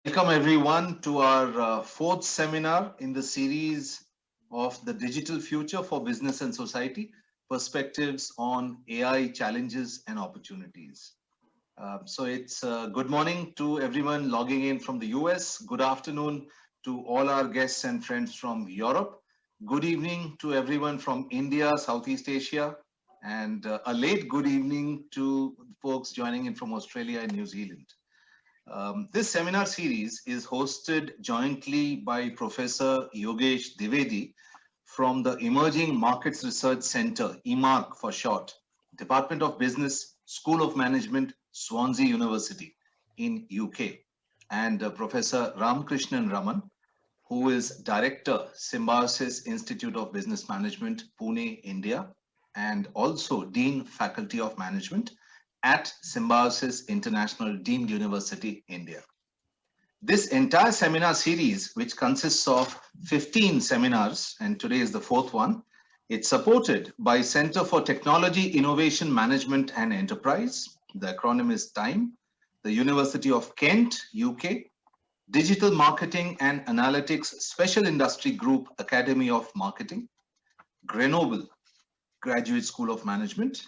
Welcome everyone to our fourth seminar in the series of the digital future for business and society, perspectives on AI challenges and opportunities. So it's good morning to everyone logging in from the US. Good afternoon to all our guests and friends from Europe. Good evening to everyone from India, Southeast Asia, and a late good evening to folks joining in from Australia and New Zealand. This seminar series is hosted jointly by Professor Yogesh Dwivedi from the Emerging Markets Research Center, EMARC for short, Department of Business, School of Management, Swansea University in UK, and Professor Raman, who is Director, Symbiosis Institute of Business Management, Pune, India, and also Dean, Faculty of Management at Symbiosis International Deemed University, India. This entire seminar series, which consists of 15 seminars, and today is the fourth one, it's supported by Center for Technology, Innovation, Management and Enterprise, the acronym is TIME, the University of Kent, UK, Digital Marketing and Analytics Special Industry Group, Academy of Marketing, Grenoble Graduate School of Management,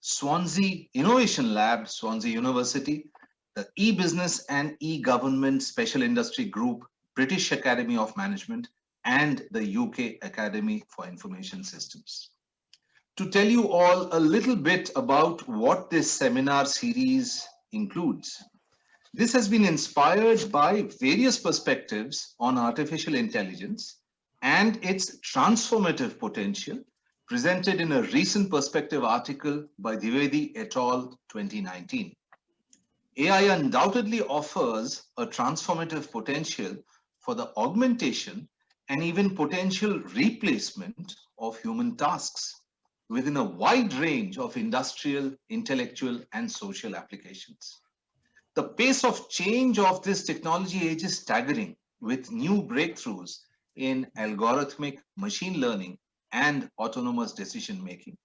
Swansea Innovation Lab, Swansea University, the E-Business and E-Government Special Industry Group, British Academy of Management, and the UK Academy for Information Systems. To tell you all a little bit about what this seminar series includes, this has been inspired by various perspectives on artificial intelligence and its transformative potential presented in a recent perspective article by Dwivedi et al. 2019. AI undoubtedly offers a transformative potential for the augmentation and even potential replacement of human tasks within a wide range of industrial, intellectual, and social applications. The pace of change of this technology age is staggering, with new breakthroughs in algorithmic machine learning and autonomous decision making,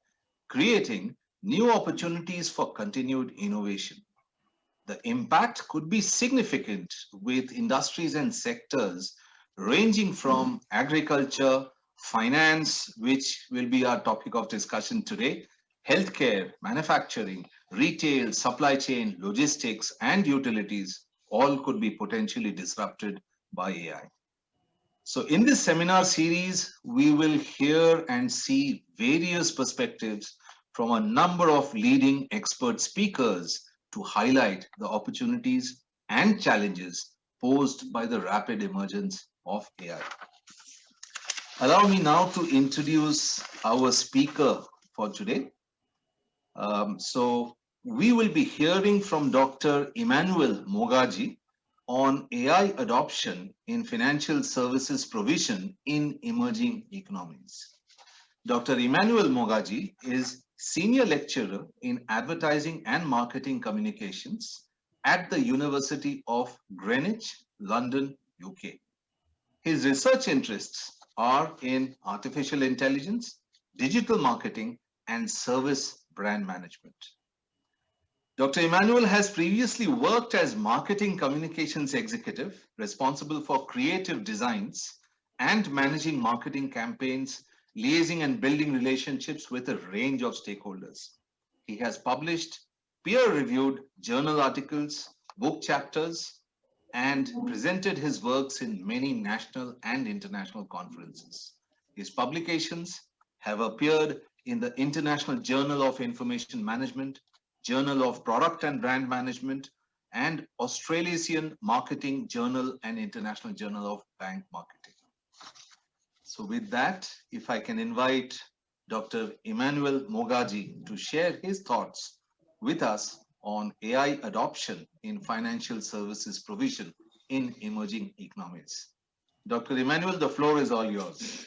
creating new opportunities for continued innovation. The impact could be significant, with industries and sectors ranging from agriculture, finance, which will be our topic of discussion today, healthcare, manufacturing, retail, supply chain, logistics, and utilities, all could be potentially disrupted by AI. So in this seminar series, we will hear and see various perspectives from a number of leading expert speakers to highlight the opportunities and challenges posed by the rapid emergence of AI. Allow me now to introduce our speaker for today. So we will be hearing from Dr. Emmanuel Mogaji on AI adoption in financial services provision in emerging economies. Dr. Emmanuel Mogaji is Senior Lecturer in Advertising and Marketing Communications at the University of Greenwich, London, UK. His research interests are in artificial intelligence, digital marketing, and service brand management. Dr. Emmanuel has previously worked as marketing communications executive, responsible for creative designs and managing marketing campaigns, liaising and building relationships with a range of stakeholders. He has published peer-reviewed journal articles, book chapters, and presented his works in many national and international conferences. His publications have appeared in the International Journal of Information Management, Journal of Product and Brand Management, and Australasian Marketing Journal and International Journal of Bank Marketing. So with that, if I can invite Dr. Emmanuel Mogaji to share his thoughts with us on AI adoption in financial services provision in emerging economies. Dr. Emmanuel, the floor is all yours.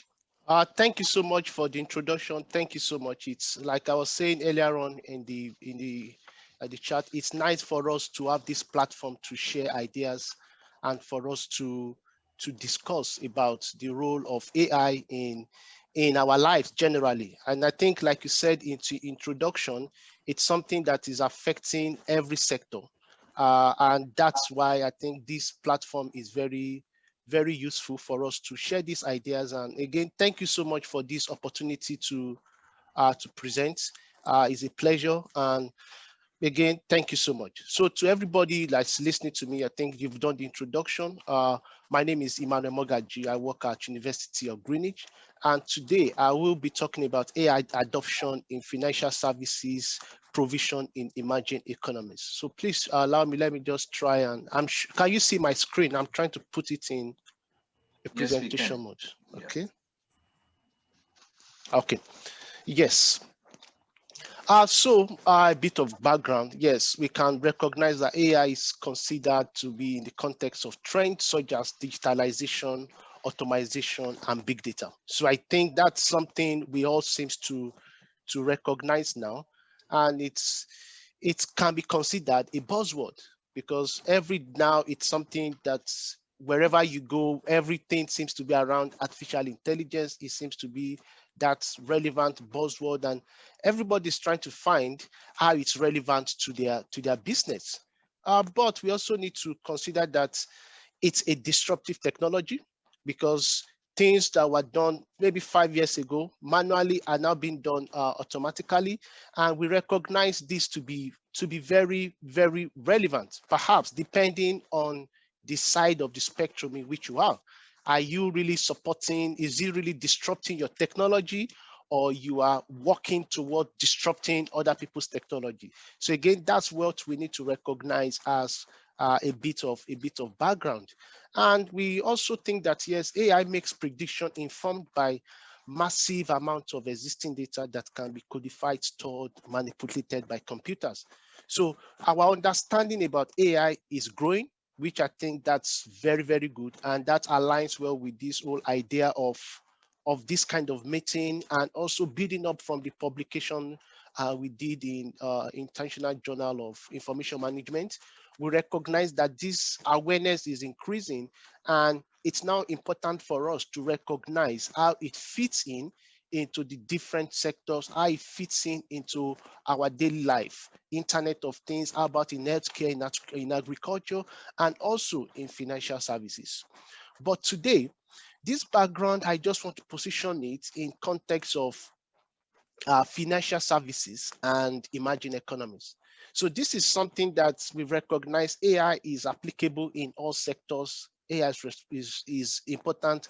Thank you so much for the introduction. Thank you so much. It's like I was saying earlier on in the chat. It's nice for us to have this platform to share ideas and for us to discuss about the role of AI in our lives generally. And I think, like you said in the introduction, it's something that is affecting every sector. And that's why I think this platform is very, very useful for us to share these ideas. And again, thank you so much for this opportunity to present. It's a pleasure. And again, thank you so much. So to everybody that's listening to me, I think you've done the introduction. My name is Emmanuel Mogaji. I work at University of Greenwich. And today I will be talking about AI adoption in financial services provision in emerging economies. So please let me just try and, can you see my screen? I'm trying to put it in a presentation mode. Okay. Yeah. Okay. Yes. So a bit of background. Yes, we can recognize that AI is considered to be in the context of trends such as digitalization, automation, and big data. So I think that's something we all seems to recognize now, and it can be considered a buzzword because now it's something that's wherever you go, everything seems to be around artificial intelligence. It seems to be that relevant buzzword, and everybody's trying to find how it's relevant to their business. But we also need to consider that it's a disruptive technology because things that were done maybe 5 years ago manually are now being done automatically, and we recognize this to be very, very relevant, perhaps depending on the side of the spectrum in which you are. Are you really supporting, is it really disrupting your technology, or you are working toward disrupting other people's technology? So again, that's what we need to recognize as a bit of background. And we also think that yes, AI makes prediction informed by massive amounts of existing data that can be codified, stored, manipulated by computers. So our understanding about AI is growing, which I think that's very, very good. And that aligns well with this whole idea of this kind of meeting, and also building up from the publication we did in International Journal of Information Management. We recognize that this awareness is increasing, and it's now important for us to recognize how it fits into the different sectors, how it fits into our daily life, Internet of Things, how about in healthcare, in agriculture, and also in financial services. But today, this background, I just want to position it in context of financial services and emerging economies. So this is something that we recognize AI is applicable in all sectors. AI is important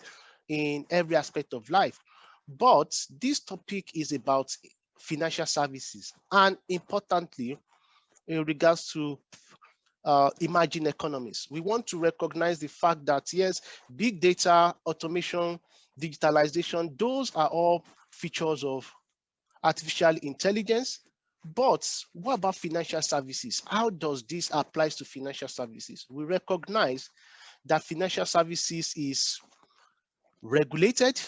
in every aspect of life. But this topic is about financial services, and importantly, in regards to emerging economies. We want to recognize the fact that yes, big data, automation, digitalization, those are all features of artificial intelligence. But what about financial services? How does this apply to financial services? We recognize that financial services is regulated.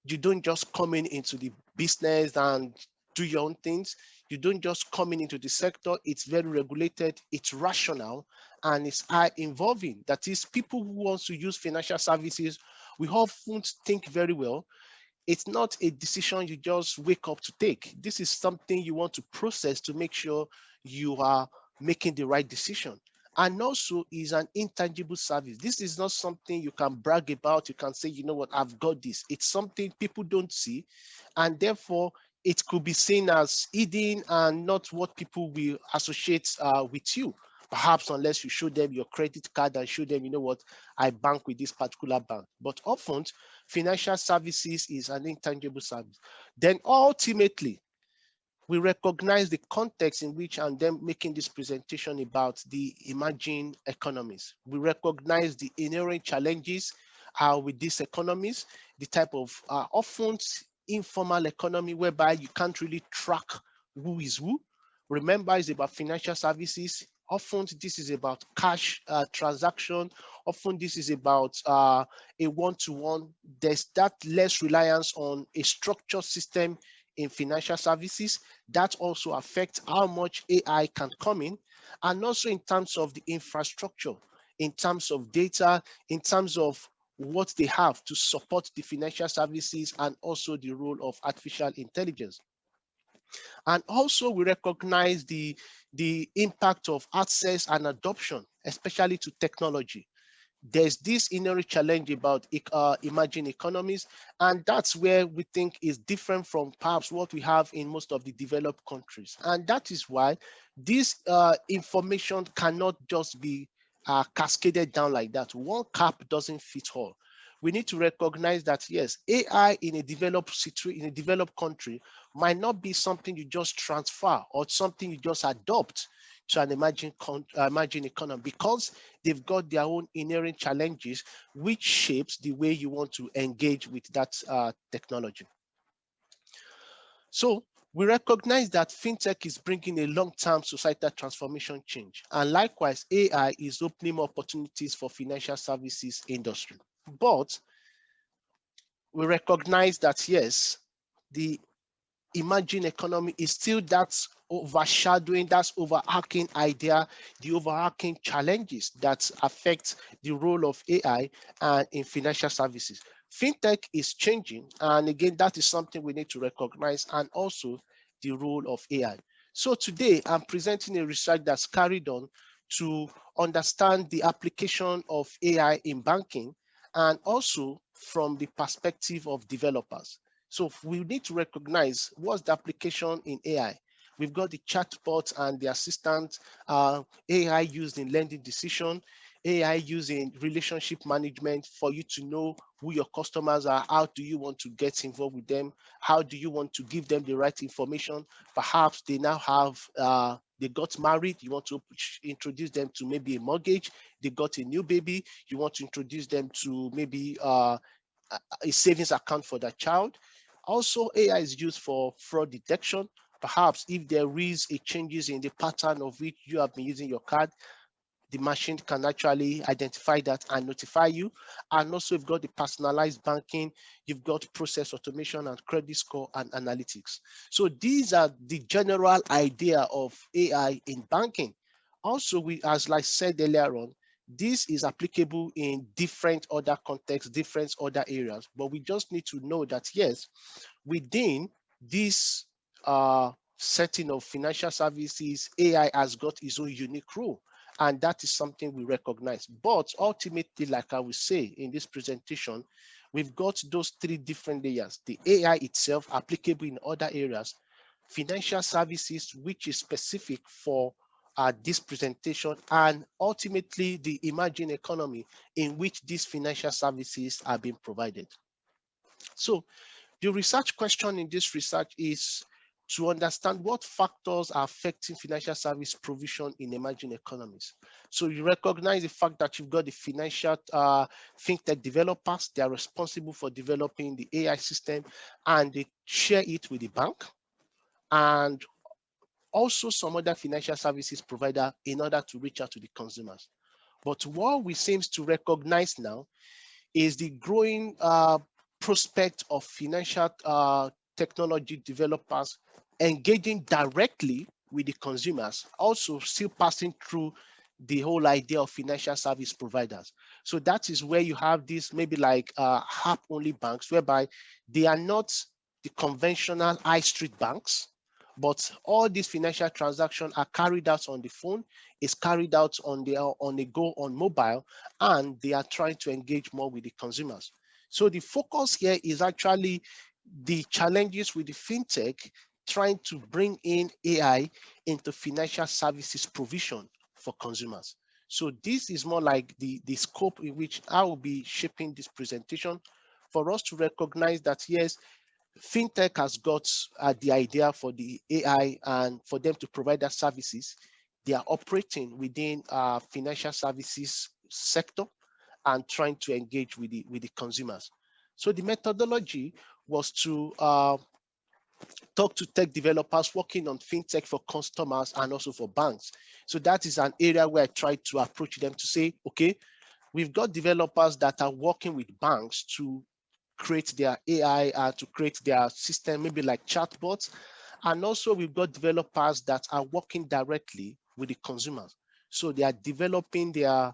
You don't just come into the business and do your own things. You don't just come into the sector. It's very regulated, it's rational, and it's high involving. That is, people who want to use financial services, we often think very well. It's not a decision you just wake up to take. This is something you want to process to make sure you are making the right decision. And also is an intangible service. This is not something you can brag about. You can say, you know what, I've got this. It's something people don't see. And therefore, it could be seen as hidden and not what people will associate with you. Perhaps unless you show them your credit card and show them, you know what, I bank with this particular bank. But often, financial services is an intangible service. Then ultimately, we recognize the context in which I'm then making this presentation about the emerging economies. We recognize the inherent challenges with these economies, the type of often informal economy whereby you can't really track who is who. Remember, it's about financial services. Often this is about cash transaction. Often this is about a one-to-one. There's that less reliance on a structured system in financial services. That also affects how much AI can come in, and also in terms of the infrastructure, in terms of data, in terms of what they have to support the financial services, and also the role of artificial intelligence. And also we recognize the impact of access and adoption, especially to technology. There's this inherent challenge about emerging economies, and that's where we think is different from perhaps what we have in most of the developed countries. And that is why this information cannot just be cascaded down like that. One cap doesn't fit all. We need to recognize that yes, AI in a developed country might not be something you just transfer or something you just adopt to an emerging economy, because they've got their own inherent challenges, which shapes the way you want to engage with that technology. So we recognize that fintech is bringing a long-term societal transformation change, and likewise, AI is opening more opportunities for financial services industry. But we recognize that yes, the emerging economy is still that's overshadowing, that's overarching idea, the overarching challenges that affect the role of AI in financial services. Fintech is changing, and again, that is something we need to recognize, and also the role of AI. So today, I'm presenting a research that's carried on to understand the application of AI in banking, and also from the perspective of developers. So we need to recognize what's the application in AI. We've got the chatbot and the assistant, AI used in lending decision, AI used in relationship management for you to know who your customers are, how do you want to get involved with them, how do you want to give them the right information. Perhaps they now have, they got married, you want to introduce them to maybe a mortgage, they got a new baby, you want to introduce them to maybe a savings account for their child. Also, AI is used for fraud detection. Perhaps if there is a changes in the pattern of which you have been using your card, the machine can actually identify that and notify you. And also, you've got the personalized banking, you've got process automation and credit score and analytics. So these are the general idea of AI in banking. Also, as I said earlier on, this is applicable in different other contexts, different other areas, but we just need to know that yes, within this setting of financial services, AI has got its own unique role, and that is something we recognize. But ultimately, like I will say in this presentation, we've got those three different layers: the AI itself applicable in other areas, financial services, which is specific for this presentation, and ultimately the emerging economy in which these financial services are being provided. So the research question in this research is to understand what factors are affecting financial service provision in emerging economies. So you recognize the fact that you've got the financial fintech developers, they are responsible for developing the AI system, and they share it with the bank, and also some other financial services provider in order to reach out to the consumers. But what we seem to recognize now is the growing prospect of financial technology developers engaging directly with the consumers, also still passing through the whole idea of financial service providers. So that is where you have this maybe like app-only banks, whereby they are not the conventional high street banks, but all these financial transactions are carried out on the phone, is carried out on the go on mobile, and they are trying to engage more with the consumers. So the focus here is actually the challenges with the fintech trying to bring in AI into financial services provision for consumers. So this is more like the scope in which I will be shaping this presentation, for us to recognize that yes, fintech has got the idea for the AI, and for them to provide that services, they are operating within financial services sector and trying to engage with the consumers. So the methodology was to talk to tech developers working on fintech for customers and also for banks. So that is an area where I try to approach them to say, okay, we've got developers that are working with banks to create their AI, to create their system, maybe like chatbots. And also we've got developers that are working directly with the consumers. So they are developing their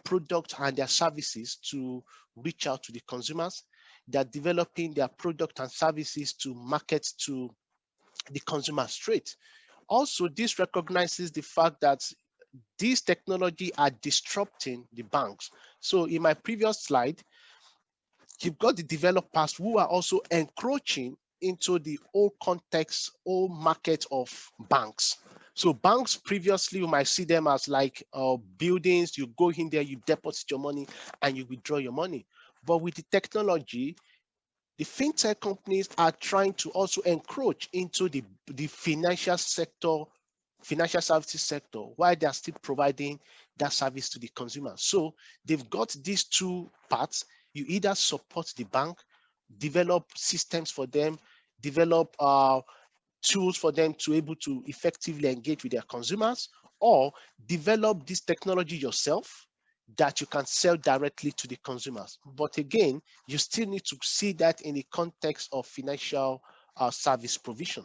product and their services to reach out to the consumers. They're developing their product and services to market to the consumer straight. Also, this recognizes the fact that these technology are disrupting the banks. So in my previous slide, you've got the developers who are also encroaching into the whole context, whole market of banks. So banks previously, you might see them as like buildings. You go in there, you deposit your money, and you withdraw your money. But with the technology, the fintech companies are trying to also encroach into the financial sector, financial services sector, while they are still providing that service to the consumer. So they've got these two parts. You either support the bank, develop systems for them, develop tools for them to able to effectively engage with their consumers, or develop this technology yourself that you can sell directly to the consumers. But again, you still need to see that in the context of financial service provision.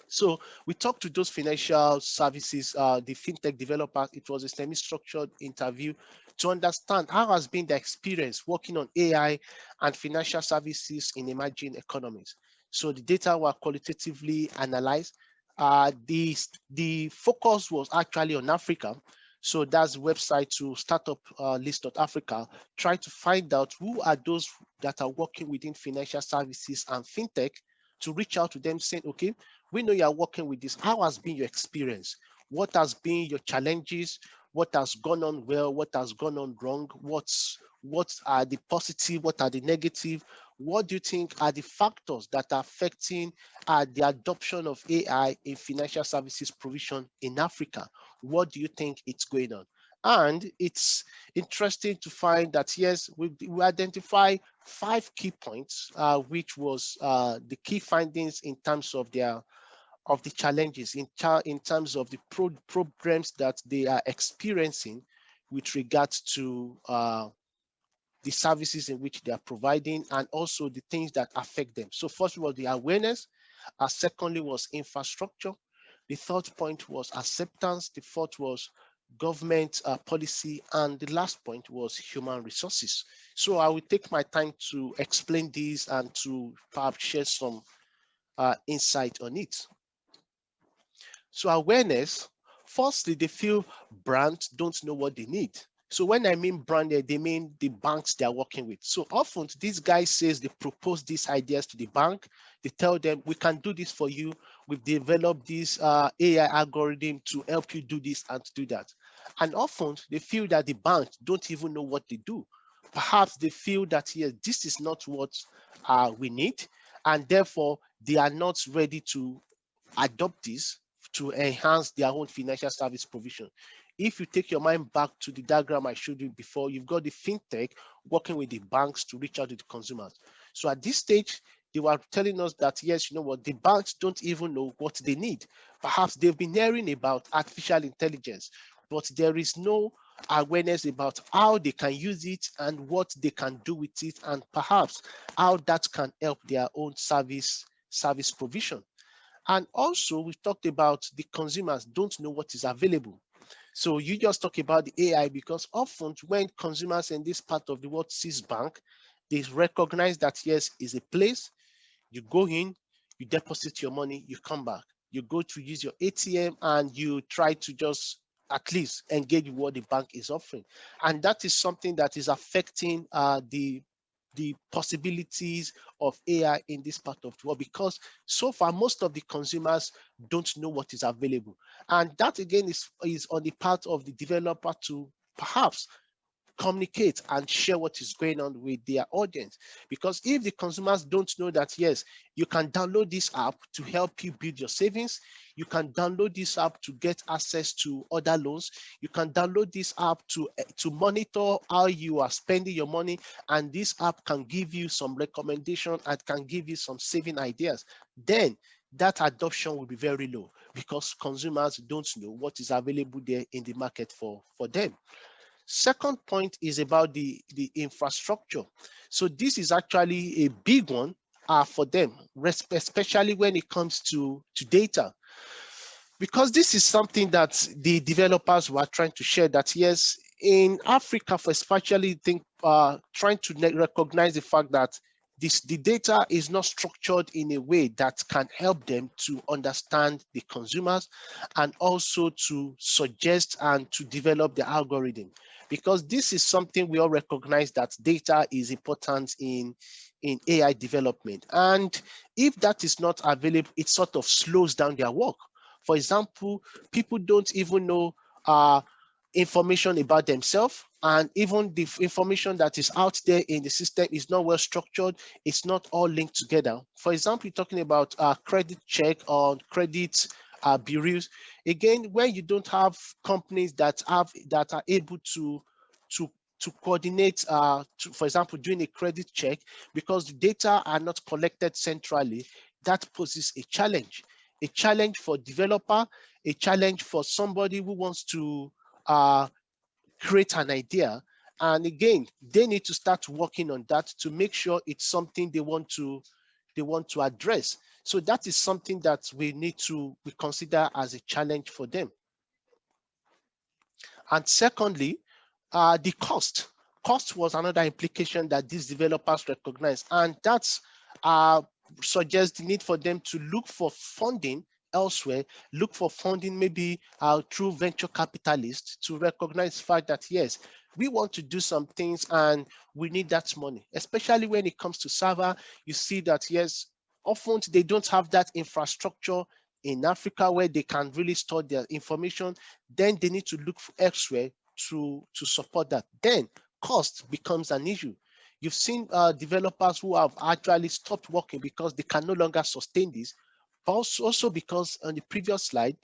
So we talked to those financial services, the fintech developers. It was a semi-structured interview to understand how has been the experience working on AI and financial services in emerging economies. So the data were qualitatively analyzed. The focus was actually on Africa. So that's the website to startup list.africa. Try to find out who are those that are working within financial services and fintech, to reach out to them saying, okay, we know you are working with this. How has been your experience? What has been your challenges? What has gone on well? What has gone on wrong? What are the positive? What are the negative? What do you think are the factors that are affecting the adoption of AI in financial services provision in Africa? What do you think it's going on? And it's interesting to find that, yes, we identify 5 key points, which was the key findings in terms of the challenges, in terms of the problems that they are experiencing with regards to the services in which they are providing, and also the things that affect them. So first of all, the awareness. Secondly was infrastructure. The third point was acceptance. The fourth was government policy. And the last point was human resources. So I will take my time to explain these and to perhaps share some insight on it. So awareness, firstly, they feel brands don't know what they need. So when I mean branded, they mean the banks they are working with. So often these guys says they propose these ideas to the bank. They tell them, we can do this for you. We've developed this AI algorithm to help you do this and to do that. And often they feel that the banks don't even know what they do. Perhaps they feel that, yes, this is not what we need. And therefore, they are not ready to adopt this to enhance their own financial service provision. If you take your mind back to the diagram I showed you before, you've got the fintech working with the banks to reach out to the consumers. So at this stage, they were telling us that, yes, you know what, the banks don't even know what they need. Perhaps they've been hearing about artificial intelligence, but there is no awareness about how they can use it and what they can do with it, and perhaps how that can help their own service provision. And also, we've talked about the consumers don't know what is available. So you just talk about the AI, because often when consumers in this part of the world sees bank, they recognize that, yes, is a place. You go in, you deposit your money, you come back. You go to use your ATM and you try to just at least engage with what the bank is offering. And that is something that is affecting the possibilities of AI in this part of the world, because so far most of the consumers don't know what is available. And that again is on the part of the developer to perhaps communicate and share what is going on with their audience. Because if the consumers don't know that, yes, you can download this app to help you build your savings, you can download this app to get access to other loans, you can download this app to monitor how you are spending your money, and this app can give you some recommendation and can give you some saving ideas, then that adoption will be very low, because consumers don't know what is available there in the market for them. Second point is about the infrastructure. So this is actually a big one for them, especially when it comes to data, because this is something that the developers were trying to share, that yes, in Africa, for especially trying to recognize the fact that the data is not structured in a way that can help them to understand the consumers and also to suggest and to develop the algorithm. Because this is something we all recognize, that data is important in AI development. And if that is not available, it sort of slows down their work. For example, people don't even know information about themselves, and even the information that is out there in the system is not well structured. It's not all linked together. For example, you're talking about credit check or credit bureaus. Again, when you don't have companies that are able to coordinate, for example, doing a credit check, because the data are not collected centrally, that poses a challenge for developer, a challenge for somebody who wants to create an idea. And again, they need to start working on that to make sure it's something they want to address. So that is something that we consider as a challenge for them. And secondly, the cost. Cost was another implication that these developers recognize, and that's suggests the need for them to look for funding elsewhere, look for funding maybe through venture capitalists, to recognize the fact that yes, we want to do some things and we need that money. Especially when it comes to server, you see that yes, often they don't have that infrastructure in Africa where they can really store their information. Then they need to look elsewhere to support that. Then cost becomes an issue. You've seen developers who have actually stopped working because they can no longer sustain this. But also because on the previous slide,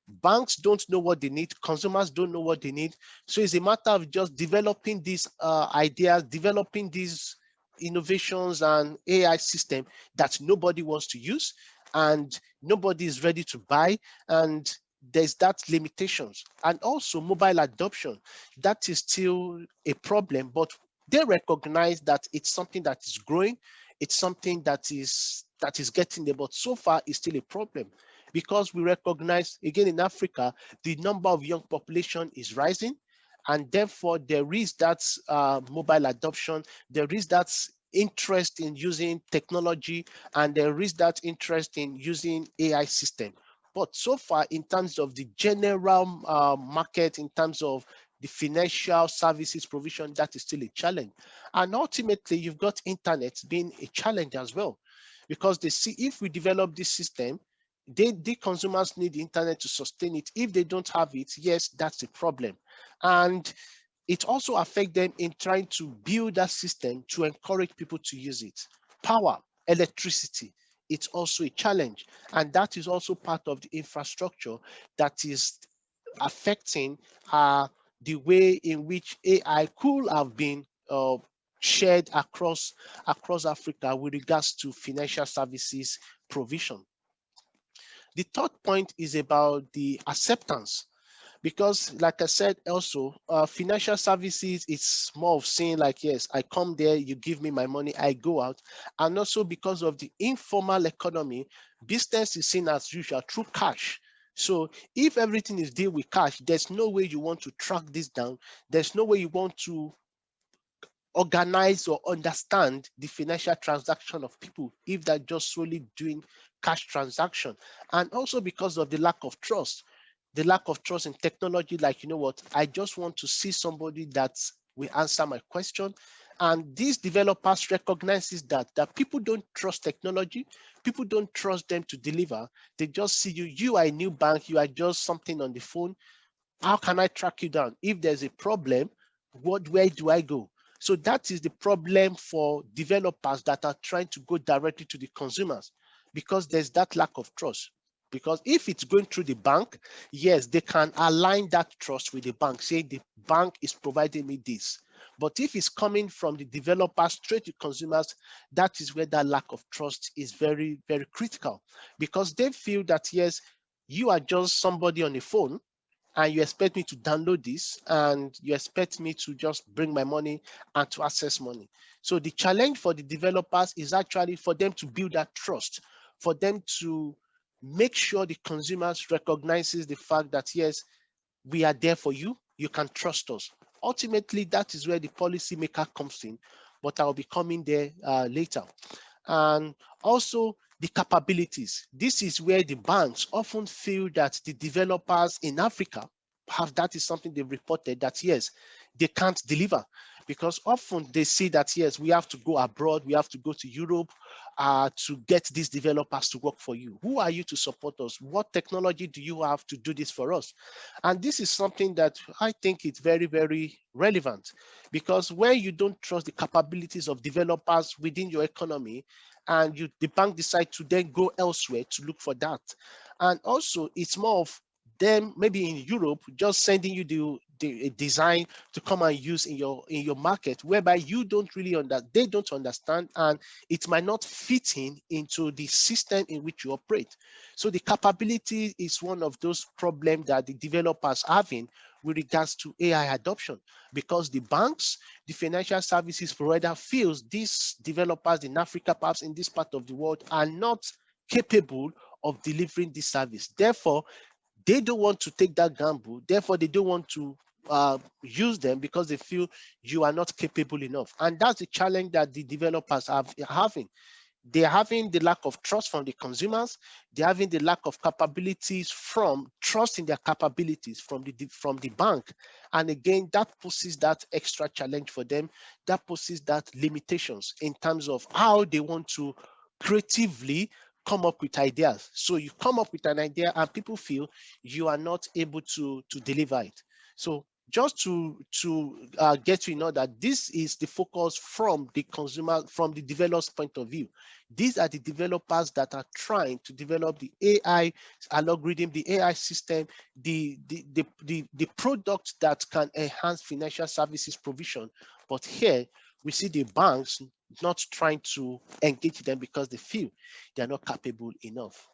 banks don't know what they need, consumers don't know what they need. So it's a matter of just developing these ideas, developing these innovations and AI system that nobody wants to use and nobody is ready to buy. And there's that limitations. And also mobile adoption, that is still a problem, but they recognize that it's something that is growing, it's something that is getting there, but so far it's still a problem, because we recognize, again, in Africa, the number of young population is rising, and therefore there is that mobile adoption, there is that interest in using technology, and there is that interest in using AI system. But so far, in terms of the general market, in terms of the financial services provision, that is still a challenge. And ultimately, you've got internet being a challenge as well, because they see if we develop this system, the consumers need the internet to sustain it. If they don't have it, yes, that's a problem. And it also affects them in trying to build that system to encourage people to use it. Power, electricity, it's also a challenge. And that is also part of the infrastructure that is affecting the way in which AI could have been shared across Africa with regards to financial services provision. The third point is about the acceptance, because like I said also, financial services, it's more of saying like, yes, I come there, you give me my money, I go out. And also because of the informal economy, business is seen as usual through cash. So if everything is dealt with cash, there's no way you want to track this down. There's no way you want to organize or understand the financial transaction of people if they're just solely doing cash transaction. And also because of the lack of trust in technology, like, you know what, I just want to see somebody that will answer my question. And these developers recognizes that people don't trust technology, people don't trust them to deliver. They just see you are a new bank, you are just something on the phone. How can I track you down? If there's a problem, where do I go? So that is the problem for developers that are trying to go directly to the consumers, because there's that lack of trust. Because if it's going through the bank, yes, they can align that trust with the bank, say the bank is providing me this. But if it's coming from the developer straight to consumers, that is where that lack of trust is very, very critical, because they feel that, yes, you are just somebody on the phone and you expect me to download this and you expect me to just bring my money and to access money. So the challenge for the developers is actually for them to build that trust, for them to make sure the consumers recognizes the fact that, yes, we are there for you, you can trust us. Ultimately, that is where the policymaker comes in. but I'll be coming there later. And also the capabilities. This is where the banks often feel that the developers in Africa that is something they've reported, that yes, they can't deliver, because often they see that yes, we have to go abroad, we have to go to Europe to get these developers to work for you. Who are you to support us? What technology do you have to do this for us? And this is something that I think it's very, very relevant, because when you don't trust the capabilities of developers within your economy, and the bank decide to then go elsewhere to look for that. And also it's more of them maybe in Europe just sending you the design to come and use in your market, whereby you don't really they don't understand, and it might not fit into the system in which you operate. So the capability is one of those problems that the developers having with regards to AI adoption, because the banks, the financial services provider feels these developers in Africa, perhaps in this part of the world, are not capable of delivering this service. Therefore, they don't want to take that gamble. Therefore, they don't want to use them because they feel you are not capable enough. And that's the challenge that the developers are having. They're having the lack of trust from the consumers. They're having the lack of capabilities from trust in their capabilities from the bank. And again, that poses that extra challenge for them. That poses that limitations in terms of how they want to creatively come up with ideas. So you come up with an idea and people feel you are not able to deliver it. So just to get to know that this is the focus from the consumer, from the developer's point of view. These are the developers that are trying to develop the AI algorithm, the AI system, the product that can enhance financial services provision. But here we see the banks not trying to engage them because they feel they are not capable enough.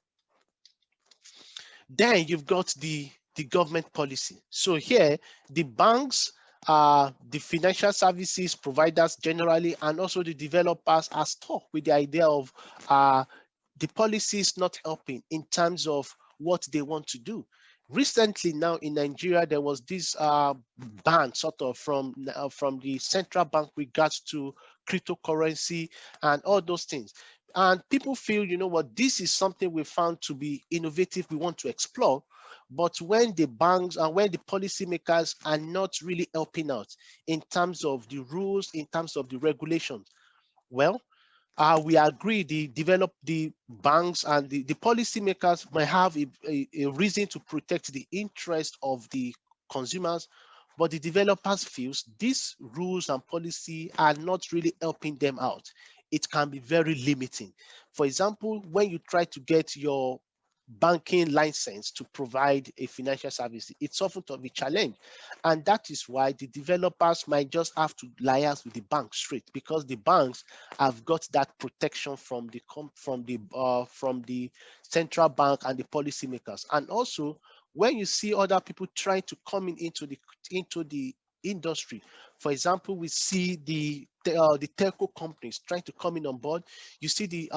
Then you've got the government policy. So here, the banks, the financial services providers generally, and also the developers are stuck with the idea of the policies not helping in terms of what they want to do. Recently now in Nigeria, there was this ban sort of from the central bank regards to cryptocurrency and all those things. And people feel, you know what, this is something we found to be innovative, we want to explore. But when the banks and when the policymakers are not really helping out in terms of the rules, in terms of the regulations, well, we agree the banks and the policymakers might have a reason to protect the interest of the consumers, but the developers feels these rules and policy are not really helping them out. It can be very limiting. For example, when you try to get your banking license to provide a financial service, it's often to be challenged. And that is why the developers might just have to liaise with the bank straight, because the banks have got that protection from the central bank and the policymakers. And also, when you see other people trying to come into the industry, for example, we see the telco companies trying to come in on board. You see the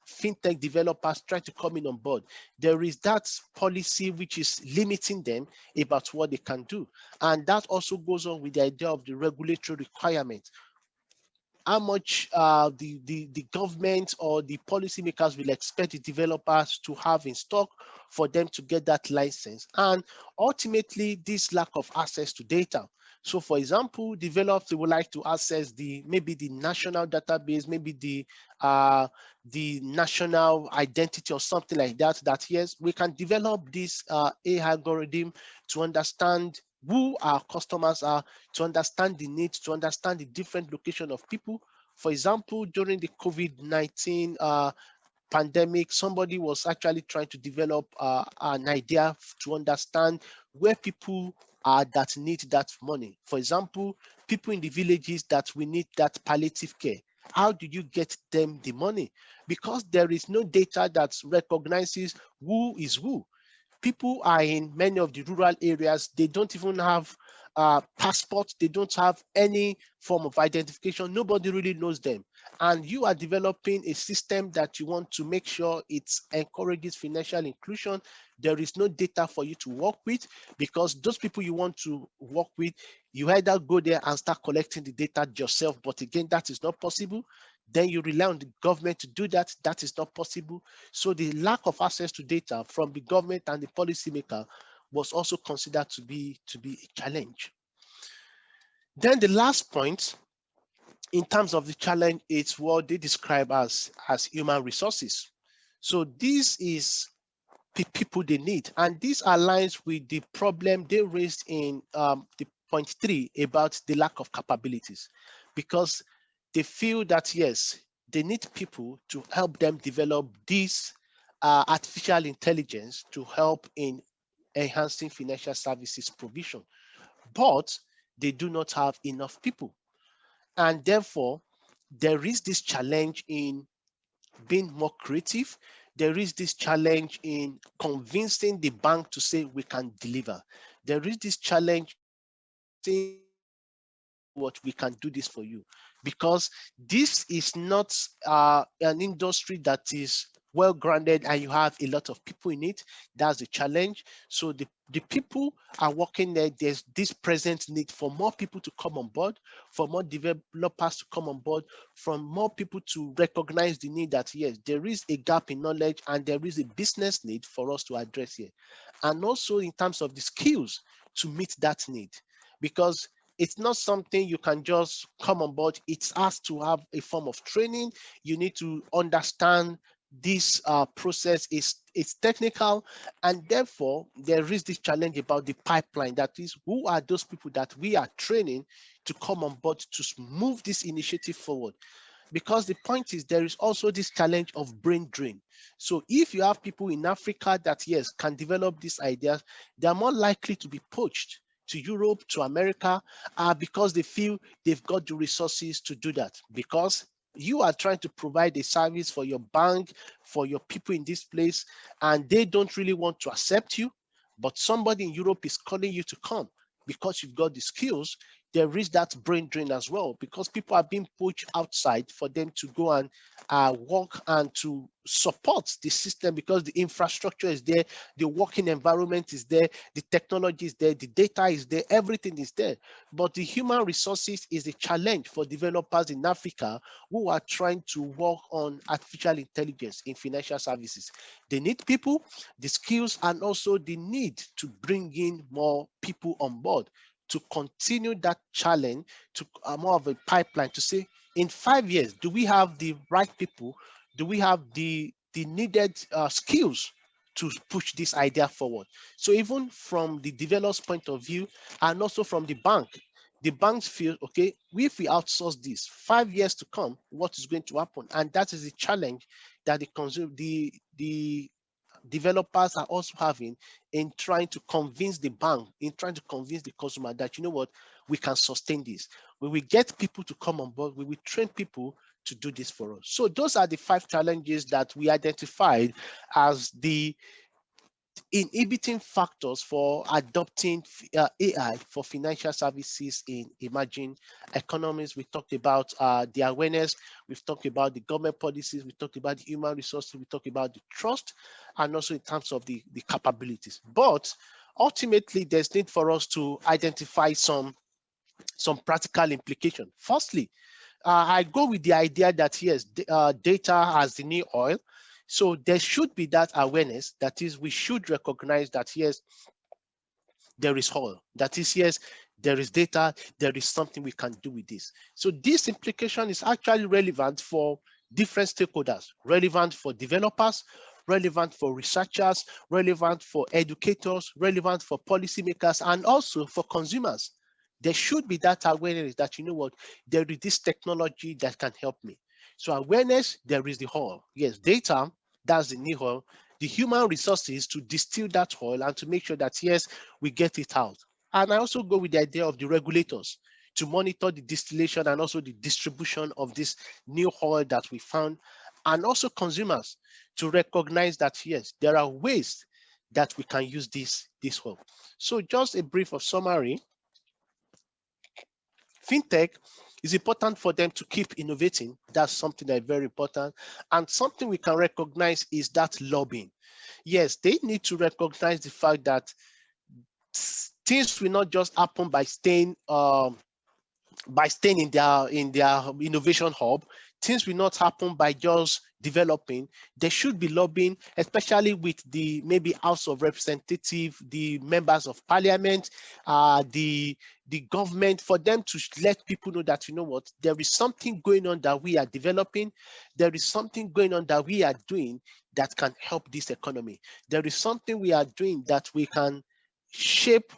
fintech developers try to come in on board. There is that policy which is limiting them about what they can do. And that also goes on with the idea of the regulatory requirement. How much the government or the policymakers will expect the developers to have in stock for them to get that license. And ultimately, this lack of access to data. So for example, developers would like to access maybe the national database, maybe the national identity or something like that, that yes, we can develop this AI algorithm to understand who our customers are, to understand the needs, to understand the different location of people. For example, during the COVID-19 pandemic, somebody was actually trying to develop an idea to understand where people are that need that money. For example, people in the villages that we need that palliative care. How do you get them the money? Because there is no data that recognizes who is who. People are in many of the rural areas, they don't even have passport, they don't have any form of identification. Nobody really knows them. And you are developing a system that you want to make sure it encourages financial inclusion. There is no data for you to work with, because those people you want to work with, you either go there and start collecting the data yourself, but again, that is not possible. Then you rely on the government to do that. That is not possible. So the lack of access to data from the government and the policymaker was also considered to be a challenge. Then the last point in terms of the challenge is what they describe as human resources. So this is the people they need, and this aligns with the problem they raised in the point 3 about the lack of capabilities, because they feel that yes, they need people to help them develop this artificial intelligence to help in enhancing financial services provision, but they do not have enough people. And therefore, there is this challenge in being more creative. There is this challenge in convincing the bank to say we can deliver. There is this challenge saying what we can do this for you, because this is not an industry that is well grounded and you have a lot of people in it. That's the challenge. So the people are working there. There's this present need for more people to come on board, for more developers to come on board, from more people to recognize the need that yes, there is a gap in knowledge and there is a business need for us to address here. And also in terms of the skills to meet that need, because it's not something you can just come on board. It has to have a form of training. You need to understand this process is technical, and therefore there is this challenge about the pipeline. That is, who are those people that we are training to come on board to move this initiative forward? Because the point is, there is also this challenge of brain drain. So if you have people in Africa that yes can develop these ideas, they are more likely to be poached to Europe, to America, because they feel they've got the resources to do that. Because you are trying to provide a service for your bank, for your people in this place, and they don't really want to accept you, but somebody in Europe is calling you to come because you've got the skills. There is that brain drain as well, because people are being poached outside for them to go and work and to support the system, because the infrastructure is there, the working environment is there, the technology is there, the data is there, everything is there. But the human resources is a challenge for developers in Africa who are trying to work on artificial intelligence in financial services. They need people, the skills, and also the need to bring in more people on board to continue that challenge, to more of a pipeline to say, in 5 years, do we have the right people? Do we have the needed skills to push this idea forward? So even from the developer's point of view, and also from the banks feel, okay, if we outsource this 5 years to come, what is going to happen? And that is the challenge that the developers are also having in trying to convince the bank, in trying to convince the consumer that, you know what, we can sustain this. We will get people to come on board. We will train people to do this for us. So those are the 5 challenges that we identified as the inhibiting factors for adopting AI for financial services in emerging economies. We talked about the awareness, we've talked about the government policies, we talked about the human resources, we talked about the trust, and also in terms of the capabilities. But ultimately, there's need for us to identify some practical implication. Firstly, I go with the idea that yes, data as the new oil. So there should be that awareness. That is, we should recognize that yes, there is oil. That is, yes, there is data. There is something we can do with this. So this implication is actually relevant for different stakeholders, relevant for developers, relevant for researchers, relevant for educators, relevant for policymakers, and also for consumers. There should be that awareness that, you know what, there is this technology that can help me. So awareness, there is the oil. Yes, data, that's the new oil. The human resources to distill that oil and to make sure that, yes, we get it out. And I also go with the idea of the regulators to monitor the distillation and also the distribution of this new oil that we found, and also consumers to recognize that, yes, there are ways that we can use this oil. So just a brief of summary. fintech, it's important for them to keep innovating. That's something that is very important. And something we can recognize is that lobbying. Yes, they need to recognize the fact that things will not just happen by staying in their innovation hub. Things will not happen by just developing. They should be lobbying, especially with the maybe House of Representative, the members of Parliament, the government, for them to let people know that, you know what, there is something going on that we are developing. There is something going on that we are doing that can help this economy. There is something we are doing that we can shape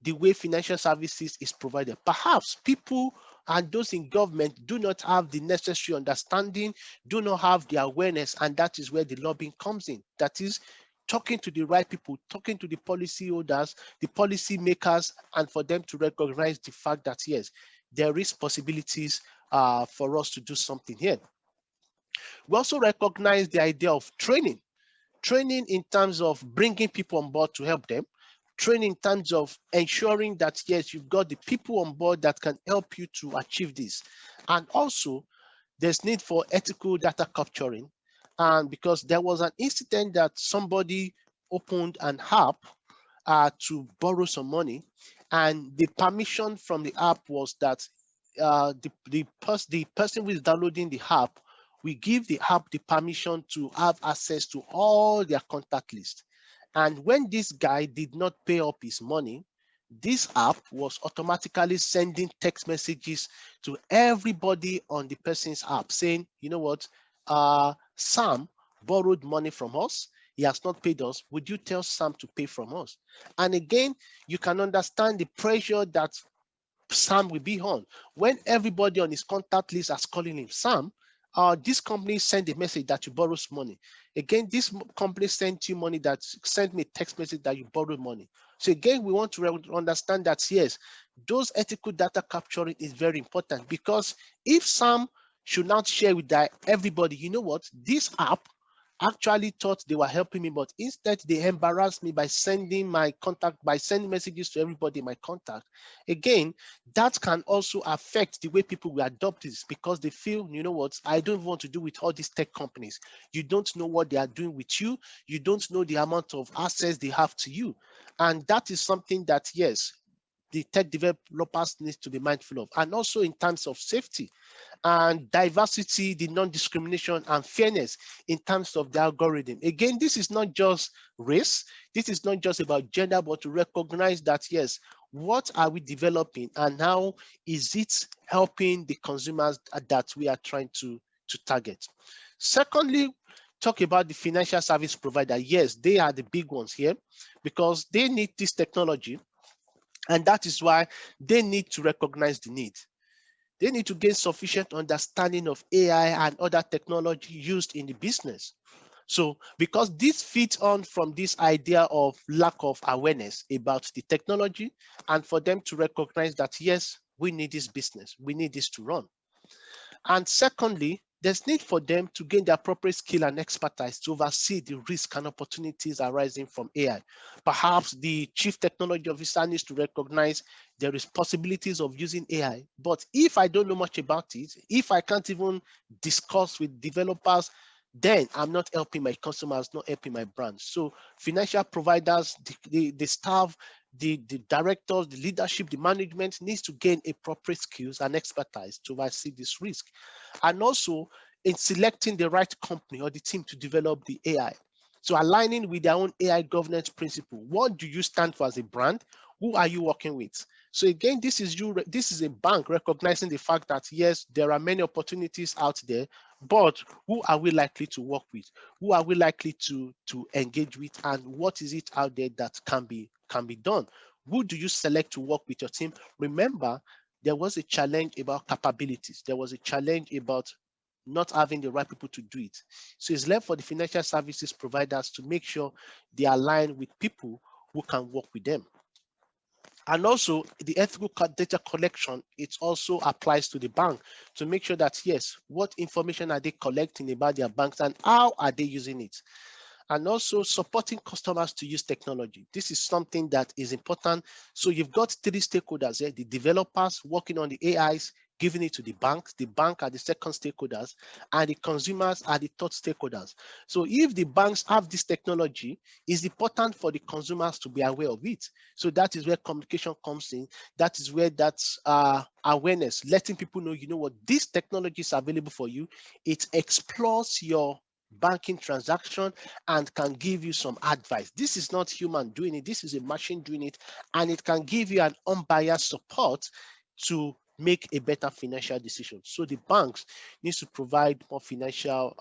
the way financial services is provided. Perhaps people and those in government do not have the necessary understanding, do not have the awareness, and that is where the lobbying comes in. That is talking to the right people, talking to the policy holders, the policy makers, and for them to recognize the fact that yes, there is possibilities for us to do something here. We also recognize the idea of training in terms of bringing people on board to help them, training in terms of ensuring that yes, you've got the people on board that can help you to achieve this. And also there's need for ethical data capturing, and because there was an incident that somebody opened an app to borrow some money, and the permission from the app was that the person who is downloading the app, we give the app the permission to have access to all their contact list. And when this guy did not pay up his money, this app was automatically sending text messages to everybody on the person's app saying, you know what, Sam borrowed money from us. He has not paid us. Would you tell Sam to pay from us? And again, you can understand the pressure that Sam will be on. When everybody on his contact list is calling him Sam, this company sent a message that you borrowed money. Again, this company sent you money, that sent me a text message that you borrowed money. So again, we want to understand that yes, those ethical data capturing is very important, because if Sam should not share with everybody, you know what, this app actually thought they were helping me, but instead they embarrassed me by sending messages to everybody in my contact. Again, that can also affect the way people will adopt this, because they feel, you know what, I don't want to do with all these tech companies. You don't know what they are doing with you. You don't know the amount of access they have to you. And that is something that, yes, the tech developers need to be mindful of. And also in terms of safety and diversity, the non-discrimination and fairness in terms of the algorithm. Again, this is not just race. This is not just about gender, but to recognize that, yes, what are we developing and how is it helping the consumers that we are trying to target? Secondly, talk about the financial service provider. Yes, they are the big ones here because they need this technology, and that is why they need to recognize the need. They need to gain sufficient understanding of AI and other technology used in the business. So because this fits on from this idea of lack of awareness about the technology, and for them to recognize that, yes, we need this business, we need this to run. And secondly, there's need for them to gain the appropriate skill and expertise to oversee the risk and opportunities arising from AI. Perhaps the chief technology officer needs to recognize there is possibilities of using AI, but if I don't know much about it, if I can't even discuss with developers, then I'm not helping my customers, not helping my brand. So financial providers, the staff, the directors, the leadership, the management needs to gain appropriate skills and expertise to oversee this risk. And also in selecting the right company or the team to develop the AI. So aligning with their own AI governance principle. What do you stand for as a brand? Who are you working with? So again, this is a bank recognizing the fact that yes, there are many opportunities out there, but who are we likely to work with? Who are we likely to engage with? And what is it out there that can be done? Who do you select to work with your team? Remember, there was a challenge about capabilities. There was a challenge about not having the right people to do it. So it's left for the financial services providers to make sure they align with people who can work with them. And also the ethical data collection, it also applies to the bank to make sure that, yes, what information are they collecting about their banks and how are they using it? and also supporting customers to use technology. This is something that is important. So you've got three stakeholders here: the developers working on the AIs, giving it to the banks. The bank are the second stakeholders, and the consumers are the third stakeholders. So if the banks have this technology, it's important for the consumers to be aware of it. So that is where communication comes in. That is where that's awareness, letting people know, you know what, this technology is available for you. It explores your banking transaction and can give you some advice. This is not human doing it. This is a machine doing it, and it can give you an unbiased support to make a better financial decision. So the banks needs to provide more financial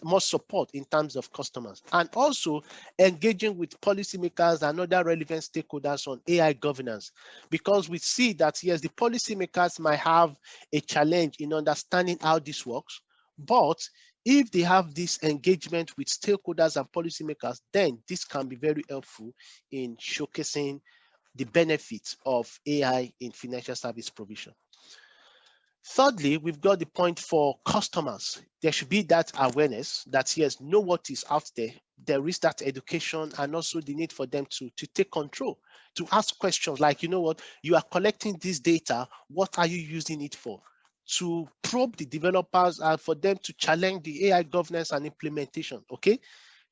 more support in terms of customers, and also engaging with policymakers and other relevant stakeholders on AI governance, because we see that yes, the policymakers might have a challenge in understanding how this works, but if they have this engagement with stakeholders and policymakers, then this can be very helpful in showcasing the benefits of AI in financial service provision. Thirdly, we've got the point for customers. There should be that awareness that yes, know what is out there. There is that education, and also the need for them to take control, to ask questions like, you know what, you are collecting this data, what are you using it for? To probe the developers and for them to challenge the AI governance and implementation, okay?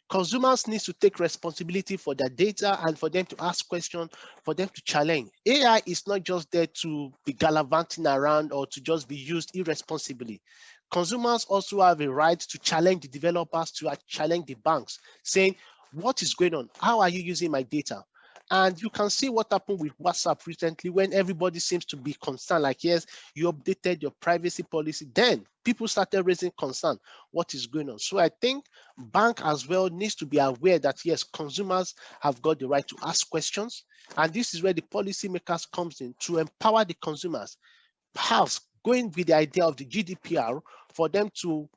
Consumers need to take responsibility for their data and for them to ask questions, for them to challenge. AI is not just there to be gallivanting around or to just be used irresponsibly. Consumers also have a right to challenge the developers, to challenge the banks, saying, what is going on? How are you using my data? And you can see what happened with WhatsApp recently when everybody seems to be concerned, like, yes, you updated your privacy policy. Then people started raising concern, what is going on? So I think bank as well needs to be aware that, yes, consumers have got the right to ask questions. And this is where the policymakers comes in to empower the consumers, perhaps going with the idea of the GDPR for them to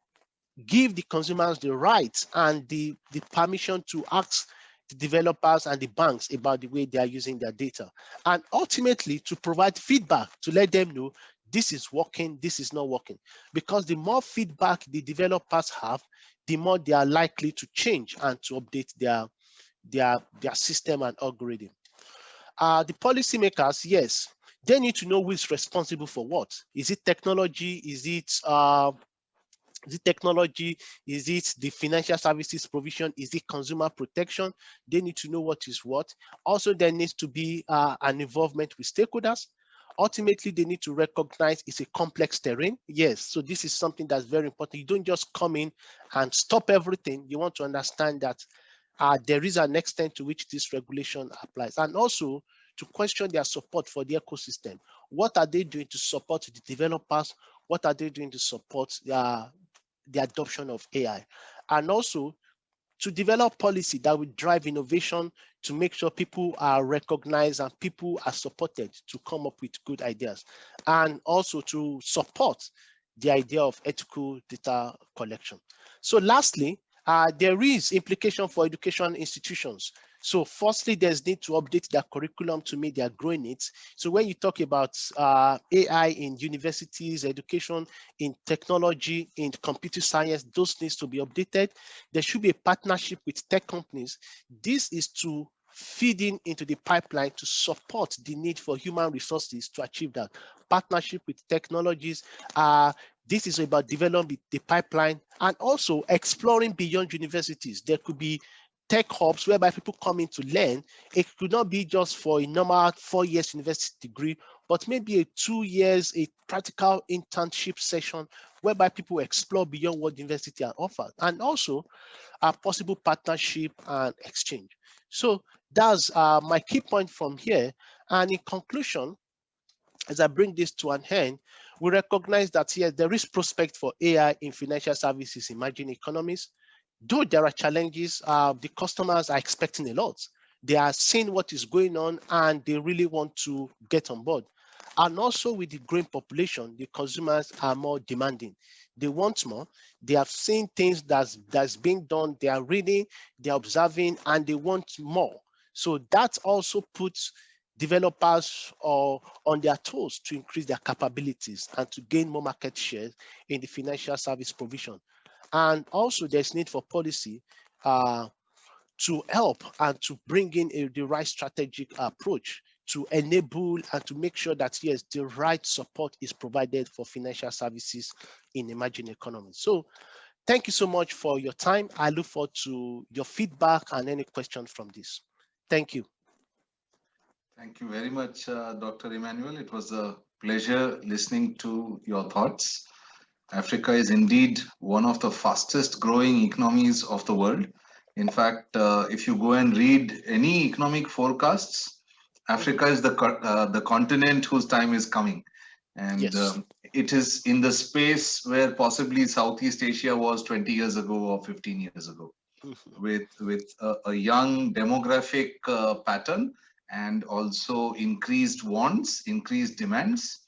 give the consumers the rights and the permission to ask the developers and the banks about the way they are using their data, and ultimately to provide feedback to let them know this is working, this is not working. Because the more feedback the developers have, the more they are likely to change and to update their system and algorithm. The policymakers, yes, they need to know who is responsible for what. Is it technology? Is it technology? Is it the financial services provision? Is it consumer protection? They need to know what is what. Also, there needs to be an involvement with stakeholders. Ultimately, they need to recognize it's a complex terrain. Yes, so this is something that's very important. You don't just come in and stop everything. You want to understand that there is an extent to which this regulation applies, and also to question their support for the ecosystem. What are they doing to support the developers? What are they doing to support the adoption of AI? And also to develop policy that will drive innovation, to make sure people are recognized and people are supported to come up with good ideas, and also to support the idea of ethical data collection. So lastly, there is implication for education institutions. So firstly, there's need to update their curriculum to meet their growing needs. So when you talk about AI in universities, education in technology, in computer science, those needs to be updated. There should be a partnership with tech companies. This is to feed into the pipeline to support the need for human resources to achieve that. Partnership with technologies, this is about developing the pipeline and also exploring beyond universities. There could be tech hubs whereby people come in to learn. It could not be just for a normal 4 years university degree, but maybe a 2 years, a practical internship session whereby people explore beyond what the university are offered, and also a possible partnership and exchange. So that's my key point from here. And in conclusion, as I bring this to an end, we recognize that yes, there is prospect for AI in financial services, emerging economies. Though there are challenges, the customers are expecting a lot. They are seeing what is going on and they really want to get on board. And also with the growing population, the consumers are more demanding. They want more. They have seen things that's being done. They are reading, they're observing, and they want more. So that also puts developers on their toes to increase their capabilities and to gain more market share in the financial service provision. And also there's need for policy to help and to bring in the right strategic approach to enable and to make sure that, yes, the right support is provided for financial services in emerging economies. So thank you so much for your time. I look forward to your feedback and any questions from this. Thank you. Thank you very much, Dr. Emmanuel. It was a pleasure listening to your thoughts. Africa is indeed one of the fastest growing economies of the world. In fact, if you go and read any economic forecasts, Africa is the continent whose time is coming. And Yes. It is in the space where possibly Southeast Asia was 20 years ago or 15 years ago, with a young demographic pattern and also increased wants, increased demands.